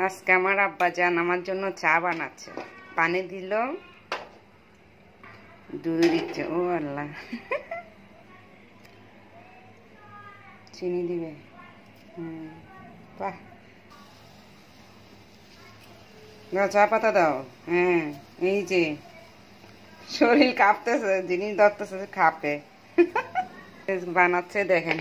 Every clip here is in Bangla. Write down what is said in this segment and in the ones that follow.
আজকে আমার আব্বাজান আমার জন্য চা বানাচ্ছে। পানি দিল, দুধ দিচ্ছে। ও আল্লাহ, চিনি দিবে। বাহ, চা পাতা দাও। হ্যাঁ, এই যে শরীর কাঁপতেছে, জিনিস ধরতেছে, খাপে বানাচ্ছে দেখেন।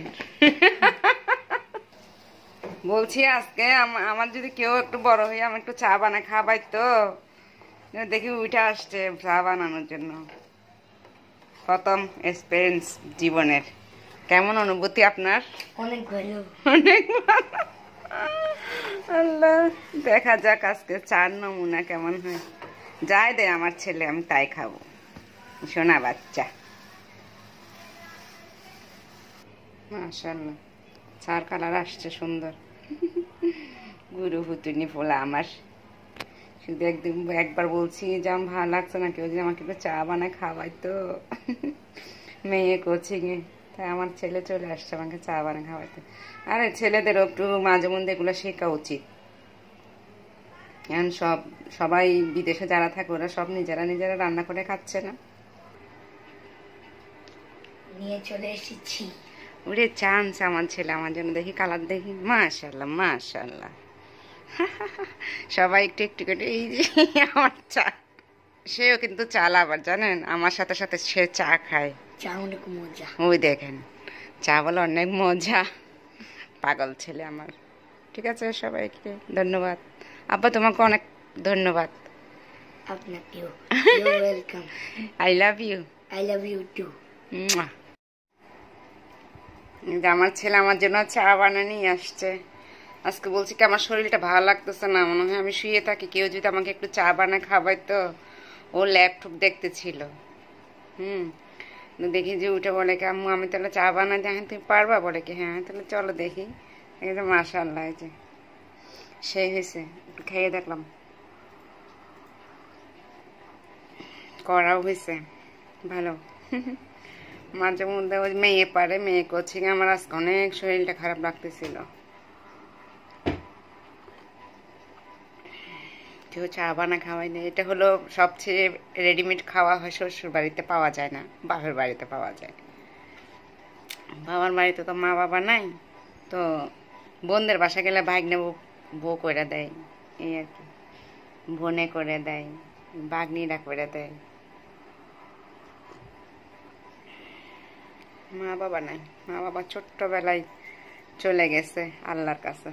বলছি আজকে আমার যদি কেউ একটু বড় হয়ে আমি একটু চা বানায় খাবাই তো, দেখি উঠে আসছে চা বানানোর জন্য। প্রথম এক্সপিরিয়েন্স জীবনের। কেমন অনুভূতি আপনার? অনেক ভালো, অনেক ভালো। আল্লাহ, দেখা যাক আজকে চার নমুনা কেমন হয়। যাই দে আমার ছেলে, আমি তাই খাবো। সোনা বাচ্চা, মাশাআল্লাহ চার কালার আসছে সুন্দর। গুরু হুতুনি ফোলা আমার। শুধু একবার বলছি যে আমার ভালো লাগছে না, কেউ যদি আমাকে একটু চা বানায় খাওয়াই তো। মেয়ে কোচিংয়ে, তাই আমার ছেলে চলে আসছে আমাকে চা বানায় খাওয়াইতে। আরে ছেলেদেরও একটু মাঝে মধ্যে এগুলো শেখা উচিত। এখন সবাই বিদেশে যারা থাকে ওরা সব নিজেরা রান্না করে খাচ্ছে না। নিয়ে চলে এসেছি। ওরে চান্স আমার ছেলে আমার জন্য। দেখি কালার দেখি, মাশাআল্লাহ মাশাআল্লাহ। সবাই একটু একটু করে। এই যে আমার চা, সেও কিন্তু চাল আবার জানেন, আমার সাথে সাথে সে চা খায়। চা অনেক মজা। ওই দেখেন, চা বলে অনেক মজা। পাগল ছেলে আমার। ঠিক আছে, সবাইকে ধন্যবাদ। আব্বা তোমাকে অনেক ধন্যবাদ। আপনাকেও। You welcome. I love you. I love you too. আমার ছেলে আমার জন্য চা বানিয়ে নিয়ে আসছে। আজকে বলছি কি আমার শরীরটা ভালো লাগতেছে না, মনে হয় আমি শুয়ে থাকি, কেউ যদি আমাকে একটু চা বানায় খাবাই তো। ও ল্যাপটপ দেখতেছিল। দেখি যে উঠে বলে কি আম্মু আমি তাহলে চা বানাই দেখেন, তুমি পারবা? বলে কি হ্যাঁ, তাহলে চলো দেখি। মাশাআল্লাহ, এই যে সেই হয়েছে, একটু খেয়ে দেখলাম, করাও হয়েছে ভালো। মাঝে মধ্যে ওই মেয়ে পারে, মেয়ে কোচিং। আমার আজকে অনেক শরীরটা খারাপ লাগতেছিল। কেউ চা বানা খাওয়াই না। এটা হলো সবচেয়ে রেডিমেড খাওয়া হয়, শ্বশুর বাড়িতে পাওয়া যায় না, বাপের বাড়িতে পাওয়া যায়। বাবার বাড়িতে তো মা বাবা নাই, তো বোনদের বাসা গেলে ভাগ্নে বউ করে দেয়, এই আর কি। বোনে করে দেয়, বাগনিরা করে দেয়। মা বাবা নাই, মা বাবা ছোট্টবেলায় চলে গেছে আল্লাহর কাছে।